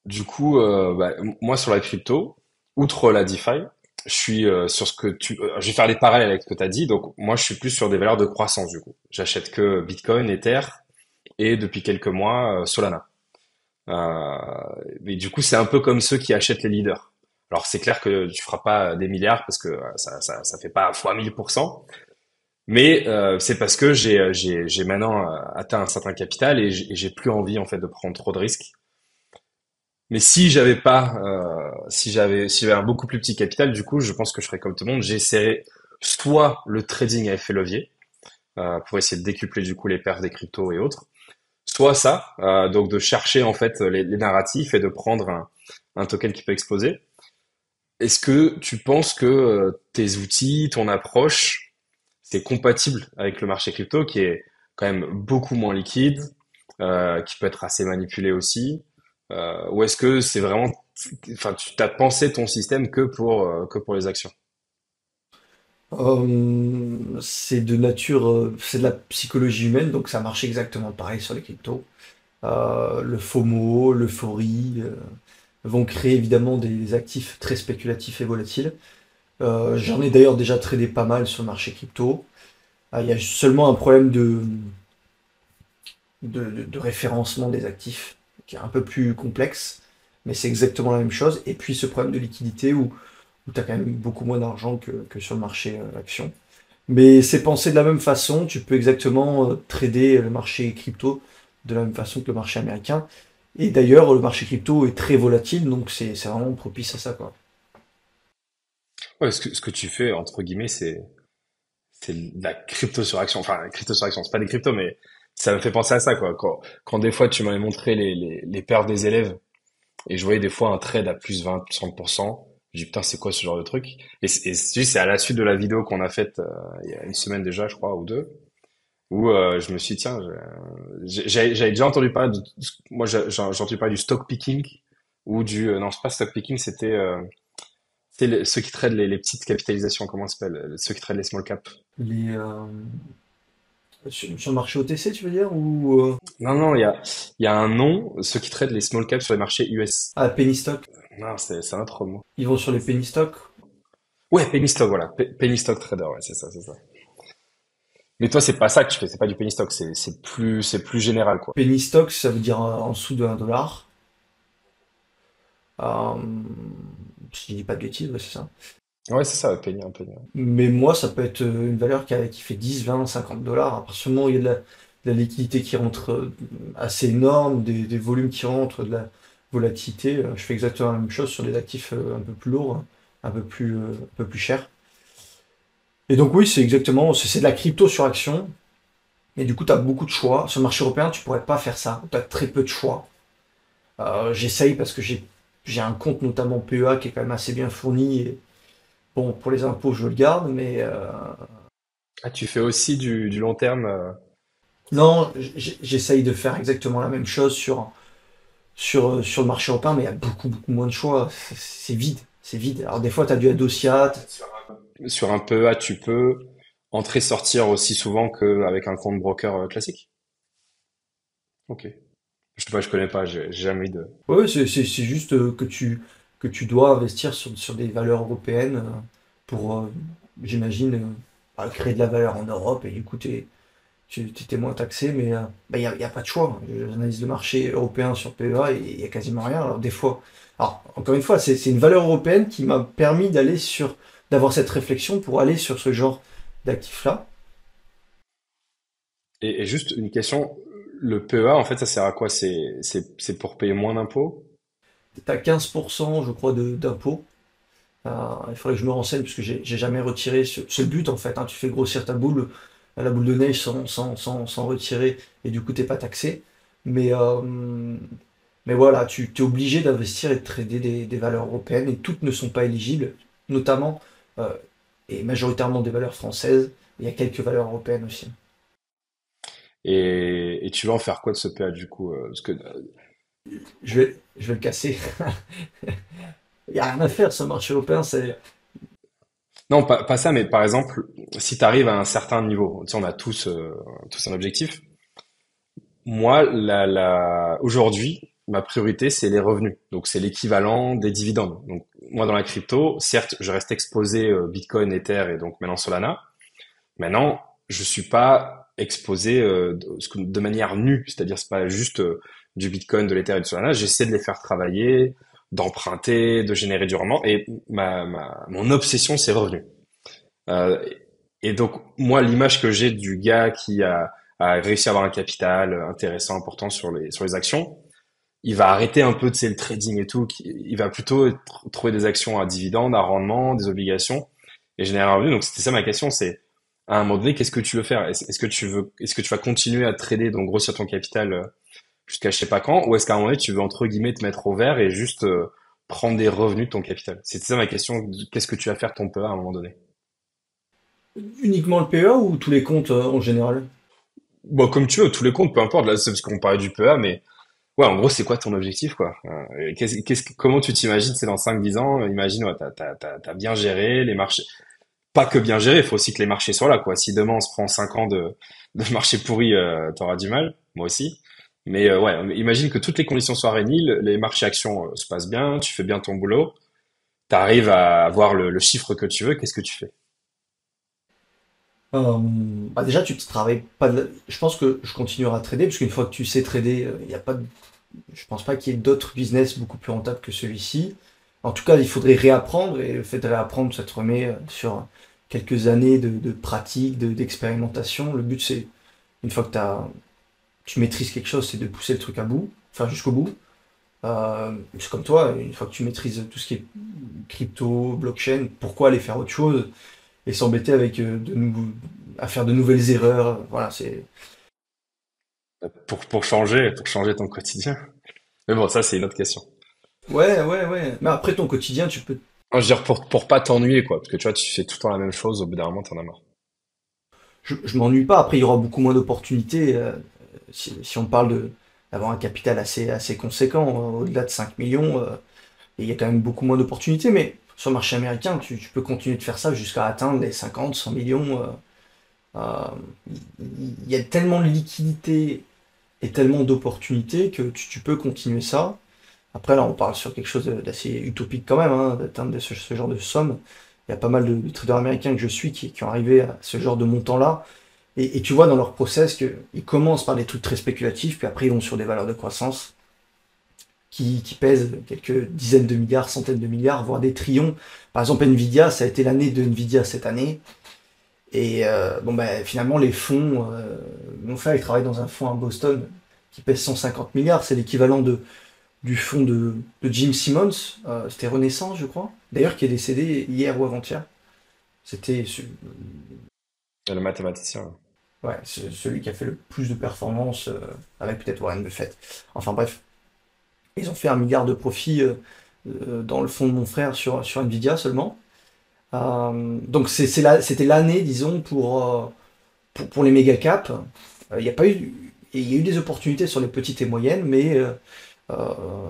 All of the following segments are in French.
Du coup, moi sur la crypto, outre la DeFi, je suis sur je vais faire des parallèles avec ce que tu as dit. Donc moi, je suis plus sur des valeurs de croissance du coup. J'achète que Bitcoin, Ether et depuis quelques mois Solana. Euh, mais du coup, c'est un peu comme ceux qui achètent les leaders. Alors c'est clair que tu feras pas des milliards parce que ça fait pas fois 1000%. Mais c'est parce que j'ai maintenant atteint un certain capital et j'ai plus envie en fait de prendre trop de risques. Mais si j'avais pas, si j'avais un beaucoup plus petit capital, du coup, je pense que je ferais comme tout le monde. J'essaierais soit le trading à effet levier pour essayer de décupler du coup les perfs des cryptos et autres, soit ça, donc de chercher en fait les narratifs et de prendre un token qui peut exploser. Est-ce que tu penses que tes outils, ton approche, c'est compatible avec le marché crypto qui est quand même beaucoup moins liquide, qui peut être assez manipulé aussi, ou est-ce que c'est vraiment, enfin, tu t'as pensé ton système que pour les actions? C'est de nature, c'est de la psychologie humaine, donc ça marche exactement pareil sur les cryptos. Le FOMO, l'euphorie vont créer évidemment des actifs très spéculatifs et volatiles. J'en ai d'ailleurs déjà tradé pas mal sur le marché crypto. Il y a seulement un problème de référencement des actifs qui est un peu plus complexe, mais c'est exactement la même chose. Et puis ce problème de liquidité où tu as quand même beaucoup moins d'argent que sur le marché action. Mais c'est pensé de la même façon, tu peux exactement trader le marché crypto de la même façon que le marché américain. Et d'ailleurs, le marché crypto est très volatile, donc c'est vraiment propice à ça, quoi. Ouais, ce que tu fais, entre guillemets, c'est de la crypto sur action. Enfin, la crypto sur action, c'est pas des cryptos, mais ça me fait penser à ça, quoi. Quand des fois tu m'avais montré les perfs des élèves et je voyais des fois un trade à plus 20, 30%. Je dis, putain, c'est quoi ce genre de truc? C'est à la suite de la vidéo qu'on a faite il y a une semaine déjà, je crois, ou deux, où je me suis dit, tiens, j'avais déjà entendu parler moi, j'ai entendu parler du stock picking, ou non, c'est pas stock picking, c'était ceux qui tradent les petites capitalisations, comment ça s'appelle? Ceux qui tradent les small caps. Les, sur le marché OTC, tu veux dire, ou Non, non, il y a un nom, ceux qui tradent les small caps sur les marchés US. ah, penny stock. Non, c'est un autre mot. Ils vont sur les penny stock. Ouais, penny stock, voilà. Penny stock trader, ouais, c'est ça, c'est ça. Mais toi, c'est pas ça que tu fais, c'est pas du penny stock, c'est plus général, quoi. Penny stock, ça veut dire en dessous de 1 dollar. Euh, si je dis pas de bêtises, ouais, c'est ça. Ouais, c'est ça, penny, un penny. Ouais. Mais moi, ça peut être une valeur qui fait 10, 20, 50 dollars. À partir du moment où il y a de la liquidité qui rentre assez énorme, des volumes qui rentrent, de la volatilité, je fais exactement la même chose sur des actifs un peu plus lourds, hein, un peu plus chers. Et donc oui, c'est exactement, c'est de la crypto sur action. Et du coup, tu as beaucoup de choix. Sur le marché européen, tu pourrais pas faire ça. Tu as très peu de choix. J'essaye parce que j'ai un compte notamment PEA qui est quand même assez bien fourni. Et, bon, pour les impôts, je le garde, mais Ah, tu fais aussi du long terme. non, j'essaye de faire exactement la même chose sur le marché européen, mais il y a beaucoup, beaucoup moins de choix. C'est vide, c'est vide. Alors des fois, tu as du Adociat. Sur un PEA, tu peux entrer-sortir aussi souvent qu'avec un compte broker classique? Ok. Je sais pas, je connais pas, j'ai jamais eu de... Ouais, c'est juste que tu dois investir sur des valeurs européennes pour, j'imagine, créer de la valeur en Europe et du coup, tu étais moins taxé, mais bah, y a pas de choix. J'analyse le marché européen sur PEA et il y a quasiment rien. Alors des fois, alors encore une fois, c'est une valeur européenne qui m'a permis d'avoir cette réflexion pour aller sur ce genre d'actifs-là. Et juste une question, le PEA, en fait, ça sert à quoi? C'est pour payer moins d'impôts? T'as 15%, je crois, d'impôts. Il faudrait que je me renseigne parce que j'ai jamais retiré. C'est le but en fait, hein. Tu fais grossir ta boule, la boule de neige sans retirer et du coup t'es pas taxé. Mais, euh, mais voilà, tu es obligé d'investir et de trader des valeurs européennes et toutes ne sont pas éligibles, notamment euh, et majoritairement des valeurs françaises. Il y a quelques valeurs européennes aussi. Et tu vas en faire quoi de ce PEA du coup? Parce que Je vais le casser. Il y a rien à faire, ce marché européen, c'est. non, pas ça, mais par exemple, si tu arrives à un certain niveau, tu sais, on a tous un objectif. Moi, aujourd'hui, ma priorité, c'est les revenus. Donc, c'est l'équivalent des dividendes. Donc, moi, dans la crypto, certes, je reste exposé Bitcoin, Ether et donc maintenant Solana. Maintenant, je suis pas exposé de manière nue. C'est-à-dire, c'est pas juste du Bitcoin, de l'Ether et du Solana. J'essaie de les faire travailler, d'emprunter, de générer du rendement. Et mon obsession, c'est revenus. Euh, et donc, moi, l'image que j'ai du gars a réussi à avoir un capital intéressant, important sur les actions, il va arrêter un peu, tu sais, le trading et tout. Il va plutôt trouver des actions à dividendes, à rendement, des obligations et générer un revenu. Donc, c'était ça ma question, c'est à un moment donné, qu'est-ce que tu veux faire? Est-ce que tu vas continuer à trader, donc grossir ton capital jusqu'à je sais pas quand, ou est-ce qu'à un moment donné, tu veux entre guillemets te mettre au vert et juste prendre des revenus de ton capital? C'était ça ma question. Qu'est-ce que tu vas faire ton PEA à un moment donné? Uniquement le PEA ou tous les comptes en général? Bon, comme tu veux, tous les comptes, peu importe. Là, c'est parce qu'on parlait du PEA, mais ouais, en gros, c'est quoi ton objectif, quoi? Comment tu t'imagines, c'est dans 5 10 ans, imagine, ouais, t'as bien géré les marchés. Pas que bien géré, il faut aussi que les marchés soient là, quoi. Si demain on se prend 5 ans de marché pourri, t'auras du mal, moi aussi. Mais ouais, imagine que toutes les conditions soient réunies, les marchés actions se passent bien, tu fais bien ton boulot, t'arrives à avoir le chiffre que tu veux, qu'est-ce que tu fais? Euh, Bah déjà, tu travailles pas. Je pense que je continuerai à trader parce qu'une fois que tu sais trader, il y a pas. Je pense pas qu'il y ait d'autres business beaucoup plus rentables que celui-ci. En tout cas, il faudrait réapprendre et le fait de réapprendre, ça te remet sur quelques années de pratique, d'expérimentation. Le but, c'est une fois que tu maîtrises quelque chose, c'est de pousser le truc à bout, enfin jusqu'au bout. C'est comme toi, une fois que tu maîtrises tout ce qui est crypto, blockchain, pourquoi aller faire autre chose et s'embêter avec à faire de nouvelles erreurs. Voilà, c'est. Pour changer ton quotidien. Mais bon, ça, c'est une autre question. Ouais, ouais, ouais. Mais après ton quotidien, tu peux. Je veux dire, pour pas t'ennuyer, quoi. Parce que tu vois, tu fais tout le temps la même chose, au bout d'un moment, t'en as marre. Je m'ennuie pas. Après, il y aura beaucoup moins d'opportunités. Si on parle d'avoir un capital assez conséquent, au-delà de 5 millions, et il y a quand même beaucoup moins d'opportunités. Mais sur le marché américain, tu peux continuer de faire ça jusqu'à atteindre les 50, 100 millions. Euh, il y a tellement de liquidités et tellement d'opportunités que tu peux continuer ça. Après, là, on parle sur quelque chose d'assez utopique quand même, hein, d'atteindre ce genre de somme. Il y a pas mal de traders américains que je suis qui ont arrivé à ce genre de montant-là. Et tu vois dans leur process qu'ils commencent par des trucs très spéculatifs, puis après ils vont sur des valeurs de croissance qui pèsent quelques dizaines de milliards, centaines de milliards, voire des trillions. Par exemple, Nvidia, ça a été l'année de Nvidia cette année. Et bon, ben, finalement, les fonds, mon frère, il travaille dans un fonds à Boston qui pèse 150 milliards. C'est l'équivalent du fonds de Jim Simmons. C'était Renaissance, je crois. D'ailleurs, qui est décédé hier ou avant-hier. C'était Le mathématicien. ouais, celui qui a fait le plus de performances, avec peut-être Warren Buffett. Enfin bref, ils ont fait 1 milliard de profit dans le fonds de mon frère sur Nvidia seulement. Donc c'était l'année, disons, pour les méga caps. Il y a pas eu, il y a eu des opportunités sur les petites et moyennes, mais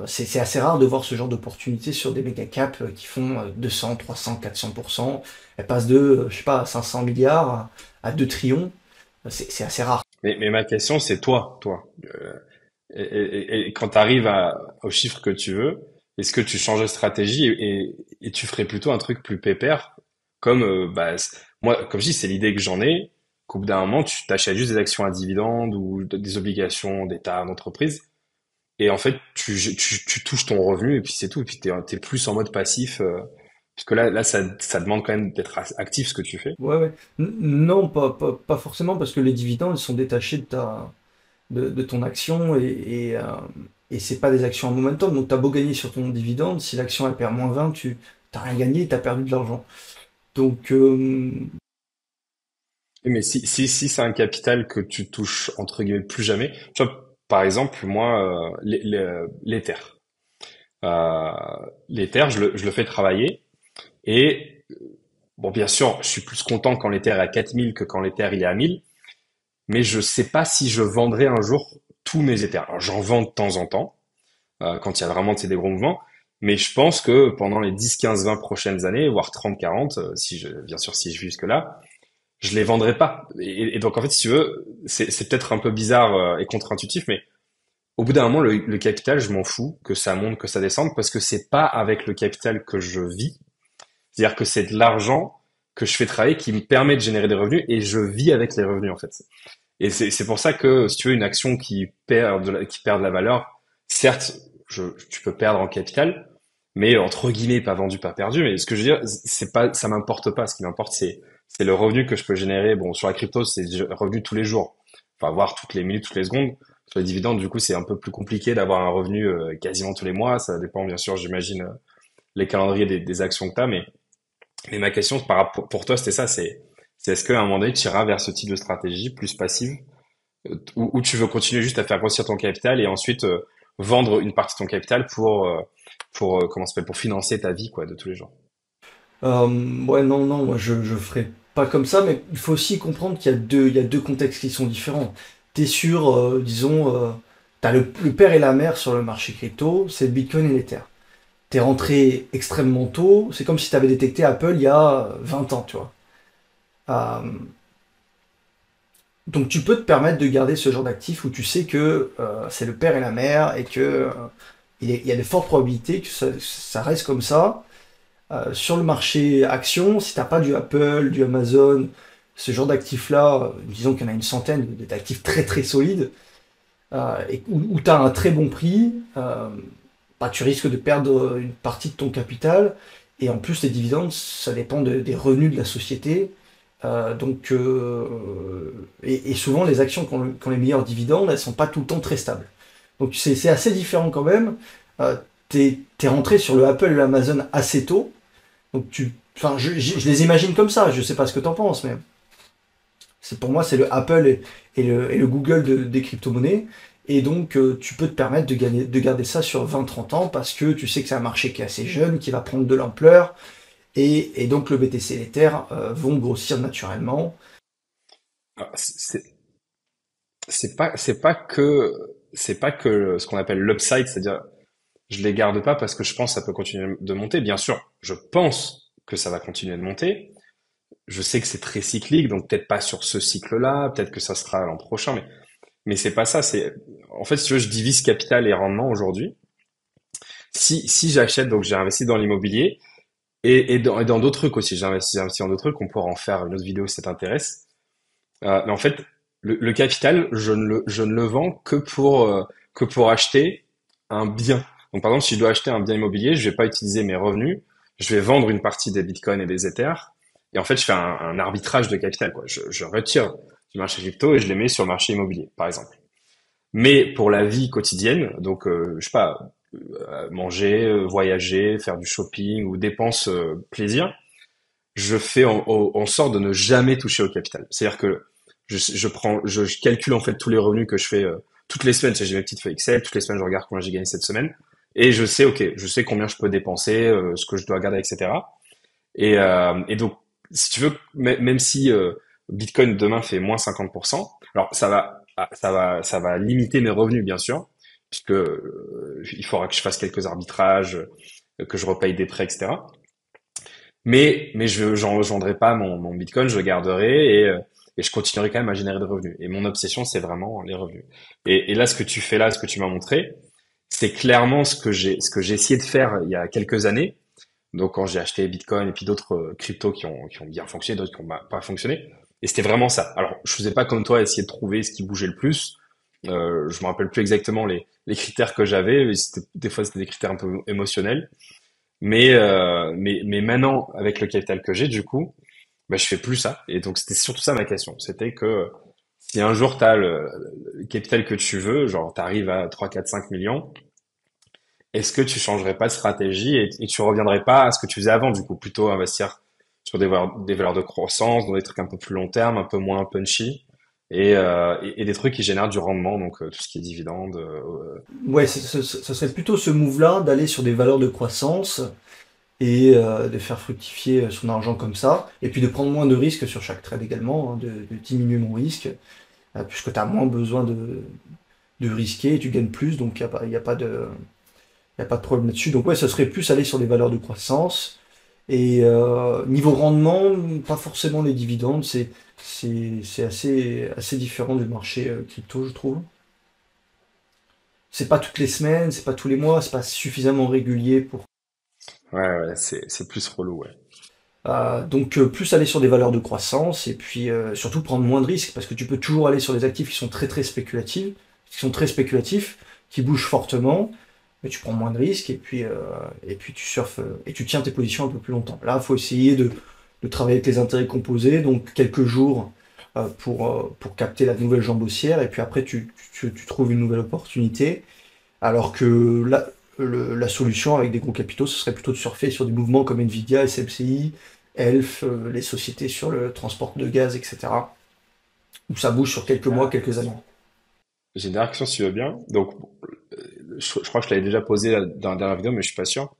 c'est assez rare de voir ce genre d'opportunités sur des méga caps qui font 200, 300, 400%. Elles passent de, je sais pas, 500 milliards à 2 trillions. C'est assez rare. Mais ma question, c'est toi. Et quand tu arrives au chiffre que tu veux, est-ce que tu changes de stratégie et tu ferais plutôt un truc plus pépère, comme moi, comme je dis, c'est l'idée que j'en ai, qu'au bout d'un moment, tu t'achètes juste des actions à dividendes ou des obligations d'État, d'entreprise, et en fait, tu touches ton revenu et puis c'est tout, et puis t'es plus en mode passif, parce que là, ça demande quand même d'être actif ce que tu fais. Ouais, ouais. Non, pas forcément, parce que les dividendes, ils sont détachés de ton action et c'est pas des actions à momentum. Donc, tu as beau gagner sur ton dividende, si l'action elle perd -20, tu t'as rien gagné, tu as perdu de l'argent. Donc, Mais si c'est un capital que tu touches entre guillemets plus jamais, tu vois, par exemple, moi, l'Ether. Euh, L'Ether, je le fais travailler et bon, bien sûr, je suis plus content quand l'Ether est à 4000 que quand l'Ether il est à 1000, mais je sais pas si je vendrai un jour tous mes Ethers. Alors, j'en vends de temps en temps, quand il y a vraiment, tu sais, des gros mouvements, mais je pense que pendant les 10, 15, 20 prochaines années, voire 30, 40, bien sûr, si je vis jusque-là, je les vendrai pas. Et donc en fait, si tu veux, c'est peut-être un peu bizarre et contre-intuitif, mais au bout d'un moment, le capital, je m'en fous que ça monte, que ça descende, parce que c'est pas avec le capital que je vis. C'est-à-dire que c'est de l'argent que je fais travailler qui me permet de générer des revenus et je vis avec les revenus, en fait. Et c'est pour ça que, si tu veux, une action qui perd de la valeur, certes, tu peux perdre en capital, mais entre guillemets, pas vendu, pas perdu. Mais ce que je veux dire, c'est pas, ça m'importe pas. Ce qui m'importe, c'est le revenu que je peux générer. Bon, sur la crypto, c'est du revenu tous les jours. Enfin, voire toutes les minutes, toutes les secondes. Sur les dividendes, du coup, c'est un peu plus compliqué d'avoir un revenu quasiment tous les mois. Ça dépend, bien sûr, j'imagine, les calendriers des actions que tu as. Mais ma question par rapport, pour toi, c'était ça, c'est est-ce qu'à un moment donné, tu iras vers ce type de stratégie plus passive, où tu veux continuer juste à faire grossir ton capital et ensuite vendre une partie de ton capital comment ça s'appelle, pour financer ta vie, quoi, de tous les jours. Ouais, non, non, moi je ferai pas comme ça, mais il faut aussi comprendre il y a deux contextes qui sont différents. T'es sûr, disons, t'as le père et la mère sur le marché crypto, c'est le Bitcoin et l'Ether. T'es rentré extrêmement tôt, c'est comme si t'avais détecté Apple il y a 20 ans, tu vois. Euh, donc tu peux te permettre de garder ce genre d'actif où tu sais que c'est le père et la mère et que il y a de fortes probabilités que ça reste comme ça. Sur le marché action, si t'as pas du Apple, du Amazon, ce genre d'actifs-là, disons qu'il y en a une centaine d'actifs très très solides, et où tu as un très bon prix, bah, tu risques de perdre une partie de ton capital. Et en plus, les dividendes, ça dépend des revenus de la société. Et souvent, les actions qui ont les meilleurs dividendes, elles sont pas tout le temps très stables. Donc c'est assez différent quand même. T'es rentré sur le Apple et l'Amazon assez tôt. Donc enfin, je les imagine comme ça. Je sais pas ce que t'en penses, mais pour moi, c'est le Apple et le Google des crypto-monnaies. Et donc, tu peux te permettre de garder ça sur 20-30 ans parce que tu sais que c'est un marché qui est assez jeune, qui va prendre de l'ampleur. Et donc, le BTC et l'Ether vont grossir naturellement. Ah, c'est pas que ce qu'on appelle l'upside, c'est-à-dire je les garde pas parce que je pense que ça peut continuer de monter. Bien sûr, je pense que ça va continuer de monter. Je sais que c'est très cyclique, donc peut-être pas sur ce cycle-là, peut-être que ça sera l'an prochain, mais c'est pas ça. En fait, si tu veux, je divise capital et rendement aujourd'hui. Si j'achète, donc j'ai investi dans l'immobilier et dans d'autres trucs aussi. J'ai investi dans d'autres trucs. On pourra en faire une autre vidéo si ça t'intéresse. Mais en fait, le capital, je ne le vends que pour acheter un bien. Donc, par exemple, si je dois acheter un bien immobilier, je vais pas utiliser mes revenus. Je vais vendre une partie des bitcoins et des ethers. Et en fait, je fais un arbitrage de capital, quoi. Je retire du marché crypto et je les mets sur le marché immobilier, par exemple. Mais pour la vie quotidienne, donc, je sais pas, manger, voyager, faire du shopping ou dépenses plaisir, je fais en sorte de ne jamais toucher au capital. C'est-à-dire que je calcule en fait tous les revenus que je fais toutes les semaines. J'ai mes petites feuilles Excel, toutes les semaines je regarde combien j'ai gagné cette semaine et je sais, ok, je sais combien je peux dépenser, ce que je dois garder, etc. Et donc, si tu veux, même si Bitcoin demain fait moins 50%, alors ça va limiter mes revenus bien sûr, puisque il faudra que je fasse quelques arbitrages, que je repaye des prêts, etc. Mais j'en vendrai pas mon Bitcoin, je le garderai et je continuerai quand même à générer des revenus. Et mon obsession, c'est vraiment les revenus. Et là, ce que tu fais là, ce que tu m'as montré, c'est clairement ce que j'ai essayé de faire il y a quelques années. Donc, quand j'ai acheté Bitcoin et puis d'autres cryptos qui ont bien fonctionné, d'autres qui n'ont pas fonctionné. Et c'était vraiment ça. Alors, je faisais pas comme toi, essayer de trouver ce qui bougeait le plus. Je me rappelle plus exactement les critères que j'avais. Des fois, c'était des critères un peu émotionnels. Mais maintenant, avec le capital que j'ai, du coup, bah, je fais plus ça. Et donc, c'était surtout ça ma question. C'était que si un jour tu as le capital que tu veux, genre tu arrives à 3, 4, 5 millions, est-ce que tu changerais pas de stratégie et tu reviendrais pas à ce que tu faisais avant, du coup, plutôt investir sur des valeurs de croissance, dans des trucs un peu plus long terme, un peu moins punchy, et des trucs qui génèrent du rendement, donc tout ce qui est dividendes. Ouais, ça serait plutôt ce move-là d'aller sur des valeurs de croissance et de faire fructifier son argent comme ça, et puis de prendre moins de risques sur chaque trade également, hein, de diminuer mon risque, puisque tu as moins besoin de risquer, et tu gagnes plus, donc il y a pas de problème là-dessus. Donc ouais, ça serait plus aller sur des valeurs de croissance. Et niveau rendement, pas forcément les dividendes, c'est assez différent du marché crypto, je trouve. c'est pas toutes les semaines, c'est pas tous les mois, c'est pas suffisamment régulier pour. Ouais, c'est plus relou, ouais. Donc plus aller sur des valeurs de croissance et puis surtout prendre moins de risques parce que tu peux toujours aller sur des actifs qui sont très spéculatifs, qui bougent fortement, mais tu prends moins de risques et puis tu surfes et tu tiens tes positions un peu plus longtemps. Là, il faut essayer de travailler avec les intérêts composés, donc quelques jours pour capter la nouvelle jambe haussière et puis après tu trouves une nouvelle opportunité. Alors que la solution avec des gros capitaux, ce serait plutôt de surfer sur des mouvements comme Nvidia, SMCI, Elf, les sociétés sur le transport de gaz, etc. Où ça bouge sur quelques mois, quelques années. J'ai une dernière question si tu veux bien. Donc, je crois que je l'avais déjà posé dans la dernière vidéo, mais je suis pas sûr.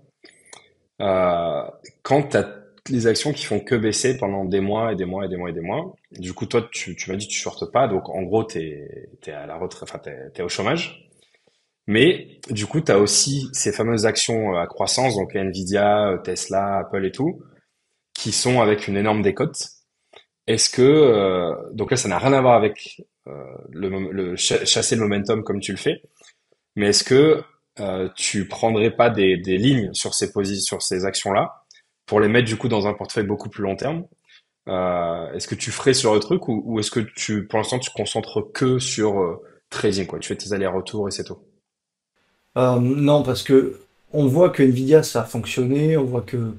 Quand tu as les actions qui font que baisser pendant des mois et des mois et des mois et des mois, du coup, toi, tu m'as dit que tu shortes pas, donc en gros, t'es à la retraite, enfin, t'es au chômage. Mais du coup, tu as aussi ces fameuses actions à croissance, donc Nvidia, Tesla, Apple et tout, qui sont avec une énorme décote. Est-ce que donc là, ça n'a rien à voir avec chasser le momentum comme tu le fais, mais est-ce que tu prendrais pas des lignes sur sur ces actions-là pour les mettre du coup dans un portefeuille beaucoup plus long terme? Est-ce que tu ferais sur le truc ou est-ce que pour l'instant, tu te concentres que sur trading, quoi? Tu fais tes allers-retours et c'est tout. Non, parce que on voit que Nvidia ça a fonctionné, on voit que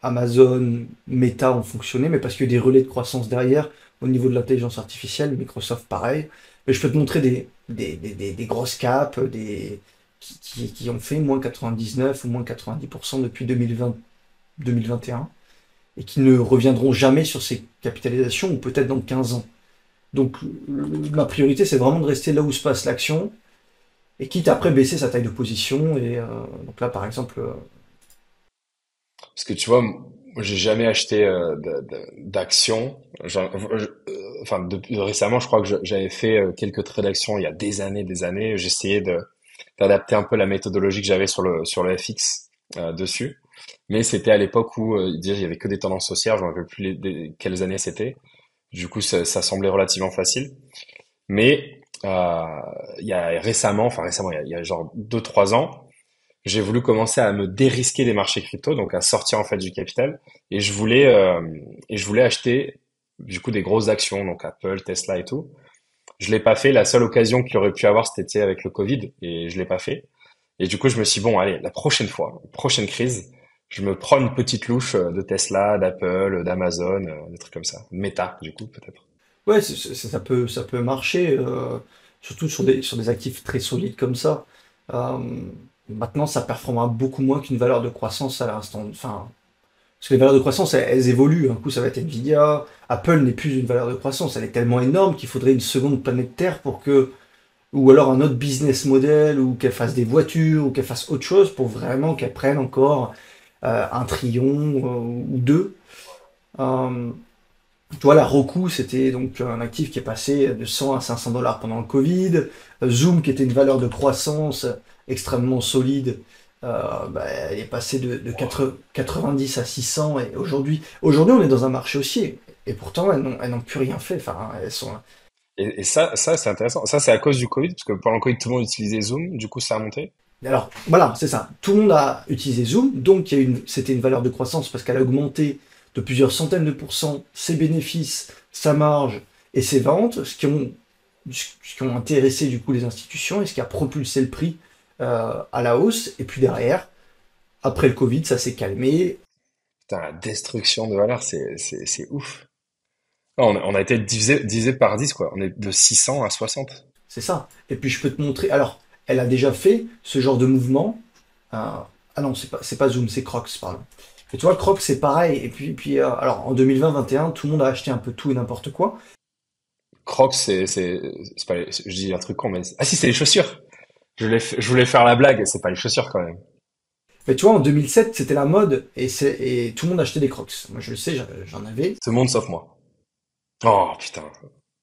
Amazon, Meta ont fonctionné, mais parce qu'il y a des relais de croissance derrière au niveau de l'intelligence artificielle, Microsoft pareil. Mais je peux te montrer des grosses caps, qui ont fait moins 99 ou moins 90% depuis 2020, 2021, et qui ne reviendront jamais sur ces capitalisations, ou peut-être dans 15 ans. Donc ma priorité, c'est vraiment de rester là où se passe l'action, et quitte à après baisser sa taille de position. Et donc là, par exemple, Parce que tu vois, moi, j'ai jamais acheté d'actions. Enfin, récemment, je crois que j'avais fait quelques trades d'actions il y a des années. J'essayais d'adapter un peu la méthodologie que j'avais sur le FX dessus. Mais c'était à l'époque où déjà, il y avait que des tendances haussières. Je ne me rappelle plus quelles années c'était. Du coup, ça semblait relativement facile. Mais il y a récemment, il y a genre 2 3 ans, j'ai voulu commencer à me dérisquer des marchés crypto, donc à sortir en fait du capital, et je voulais acheter du coup des grosses actions, donc Apple, Tesla et tout. Je l'ai pas fait. La seule occasion qu'il aurait pu avoir, c'était avec le Covid, et je l'ai pas fait. Et du coup, je me suis dit, bon, allez, la prochaine fois, prochaine crise, je me prends une petite louche de Tesla, d'Apple, d'Amazon, des trucs comme ça. Meta, du coup, peut-être. ouais, ça peut marcher, surtout sur des actifs très solides comme ça. Euh, Maintenant, ça performera beaucoup moins qu'une valeur de croissance à l'instant. Enfin, parce que les valeurs de croissance, elles évoluent. Un coup, ça va être Nvidia. Apple n'est plus une valeur de croissance. Elle est tellement énorme qu'il faudrait une seconde planète Terre pour que, ou alors un autre business model, ou qu'elle fasse des voitures, ou qu'elle fasse autre chose pour vraiment qu'elle prenne encore un trillion ou deux. Euh, Tu vois, la Roku, c'était donc un actif qui est passé de 100 à 500 dollars pendant le Covid. Zoom, qui était une valeur de croissance extrêmement solide, bah, elle est passée de 90 à 600. Et aujourd'hui, on est dans un marché haussier. Et pourtant, elles n'ont plus rien fait. Enfin, elles sont. Et ça, c'est intéressant. Ça, c'est à cause du Covid, parce que pendant le Covid, tout le monde utilisait Zoom, du coup, ça a monté. Alors, voilà, c'est ça. Tout le monde a utilisé Zoom, donc c'était une valeur de croissance parce qu'elle a augmenté de plusieurs centaines de pourcents ses bénéfices, sa marge et ses ventes, ce qui ont intéressé du coup les institutions et ce qui a propulsé le prix à la hausse. Et puis derrière, après le Covid, ça s'est calmé. Putain, la destruction de valeur, c'est ouf. Non, on a été divisé par 10 quoi. On est de 600 à 60. C'est ça. Et puis je peux te montrer. Alors, elle a déjà fait ce genre de mouvement. Ah non, c'est pas Zoom, c'est Crocs, pardon. Et tu vois, Crocs, c'est pareil. Et puis alors en 2020-21, tout le monde a acheté un peu tout et n'importe quoi. Crocs, c'est pas je dis un truc con, mais, ah si, c'est les chaussures. Je voulais faire la blague, c'est pas les chaussures quand même. Mais tu vois, en 2007, c'était la mode et tout le monde achetait des Crocs. Moi, je le sais, j'en avais. Tout le monde sauf moi. Oh, putain.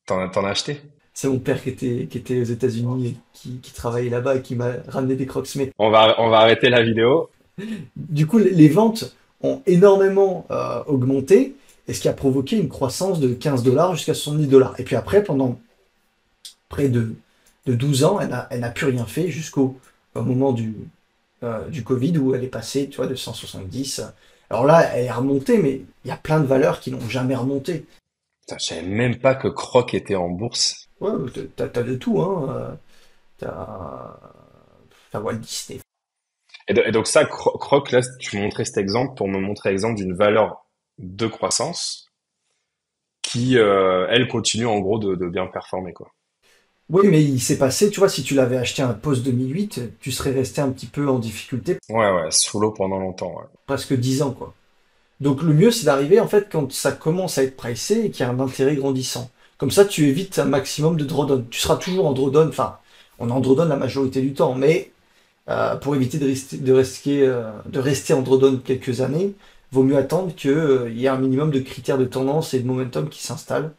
T'en as acheté? C'est mon père qui était aux États-Unis et qui travaillait là-bas et qui m'a ramené des Crocs. Mais On va arrêter la vidéo. du coup, les ventes ont énormément augmenté, et ce qui a provoqué une croissance de 15 dollars jusqu'à 70 dollars. Et puis après, pendant près de 12 ans, elle n'a plus rien fait jusqu'au au moment du Covid où elle est passée, tu vois, de 170. Alors là, elle est remontée, mais il y a plein de valeurs qui n'ont jamais remonté. Putain, je savais même pas que Croc était en bourse. Ouais, t'as de tout, hein. T'as, t'as Walt Disney. Et donc ça, Croc, là, tu montrais cet exemple pour me montrer l'exemple d'une valeur de croissance qui, elle, continue en gros de bien performer, quoi. Oui, mais il s'est passé, tu vois, si tu l'avais acheté un post 2008, tu serais resté un petit peu en difficulté Ouais, ouais, sous l'eau pendant longtemps, ouais. presque 10 ans, quoi. Donc le mieux, c'est d'arriver en fait quand ça commence à être pricé et qu'il y a un intérêt grandissant. Comme ça, tu évites un maximum de drawdown. Tu seras toujours en drawdown, enfin, on est en drawdown la majorité du temps, mais pour éviter de rester en drawdown quelques années, vaut mieux attendre qu'il y ait un minimum de critères de tendance et de momentum qui s'installent.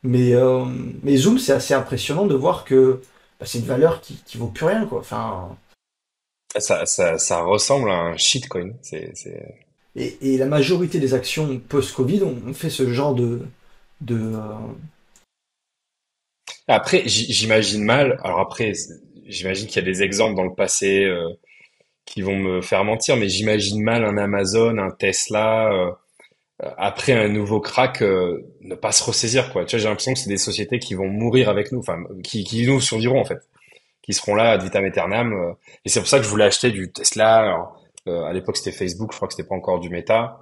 Mais, euh, mais Zoom, c'est assez impressionnant de voir que bah, c'est une valeur qui vaut plus rien, quoi. Enfin, Ça ressemble à un shitcoin. et la majorité des actions post-Covid ont fait ce genre de Après, j'imagine mal. Alors après, j'imagine qu'il y a des exemples dans le passé qui vont me faire mentir, mais j'imagine mal un Amazon, un Tesla, après un nouveau crack, ne pas se ressaisir, quoi. Tu vois, j'ai l'impression que c'est des sociétés qui vont mourir avec nous, enfin, qui nous survivront en fait, qui seront là ad vitam aeternam. Et c'est pour ça que je voulais acheter du Tesla. Alors, à l'époque, c'était Facebook, je crois que c'était pas encore du Meta.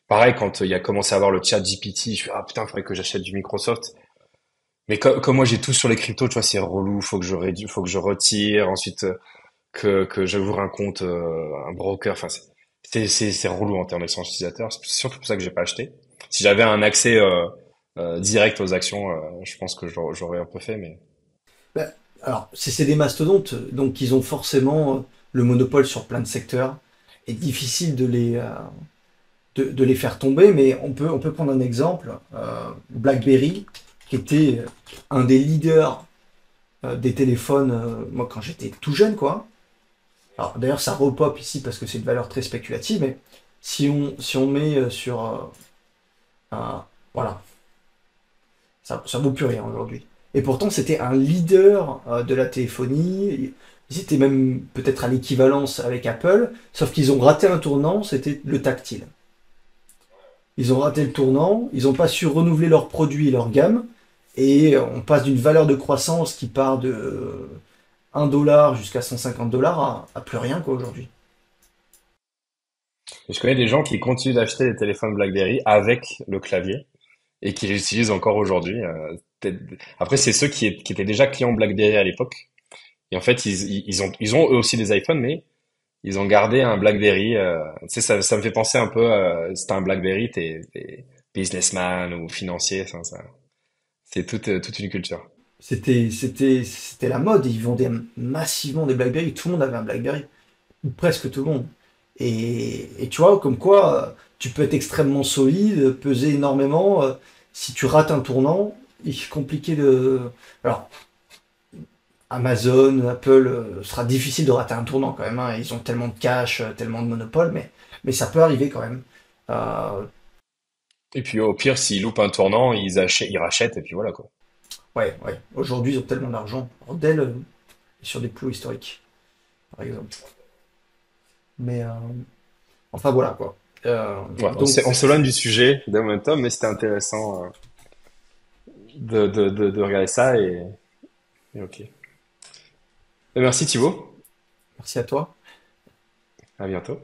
Pareil, quand il y a commencé à avoir le chat GPT, je suis ah putain, faudrait que j'achète du Microsoft. Mais comme moi j'ai tout sur les cryptos, tu vois, c'est relou, faut que je retire, ensuite que j'ouvre un compte, un broker, enfin c'est relou en termes d'expérience utilisateur. C'est surtout pour ça que j'ai pas acheté. Si j'avais un accès direct aux actions, je pense que j'aurais un peu fait, mais ben, alors, c'est des mastodontes, donc ils ont forcément le monopole sur plein de secteurs. Et difficile de les faire tomber, mais on peut prendre un exemple. BlackBerry, qui était un des leaders des téléphones, moi quand j'étais tout jeune, quoi. Alors d'ailleurs, ça repop ici parce que c'est une valeur très spéculative, mais si on met sur voilà, ça vaut plus rien aujourd'hui. Et pourtant, c'était un leader de la téléphonie. Ils étaient même peut-être à l'équivalence avec Apple, sauf qu'ils ont raté un tournant, c'était le tactile. Ils ont raté le tournant, ils n'ont pas su renouveler leurs produits et leur gamme, et on passe d'une valeur de croissance qui part de 1 dollar jusqu'à 150 dollars à plus rien quoi aujourd'hui. je connais des gens qui continuent d'acheter des téléphones BlackBerry avec le clavier et qui les utilisent encore aujourd'hui. Après, c'est ceux qui étaient déjà clients BlackBerry à l'époque. Et en fait, ils ont eux aussi des iPhones, mais ils ont gardé un BlackBerry. Tu sais, ça me fait penser un peu, si t'as un BlackBerry, t'es businessman ou financier. C'est toute une culture. C'était la mode, ils vendaient massivement des BlackBerry, tout le monde avait un BlackBerry, ou presque tout le monde. Et tu vois, comme quoi, tu peux être extrêmement solide, peser énormément, si tu rates un tournant, il est compliqué de... Alors, Amazon, Apple, sera difficile de rater un tournant quand même, hein. Ils ont tellement de cash, tellement de monopole, mais ça peut arriver quand même. Euh, Et puis au pire, s'ils loupent un tournant, ils rachètent et puis voilà quoi. ouais, ouais. Aujourd'hui, ils ont tellement d'argent. Alors, Dell est sur des plus hauts historiques, par exemple. Mais enfin voilà quoi. Ouais, Donc on s'éloigne du sujet de momentum, mais c'était intéressant de regarder ça et ok. Merci Thibaut, merci à toi. à bientôt.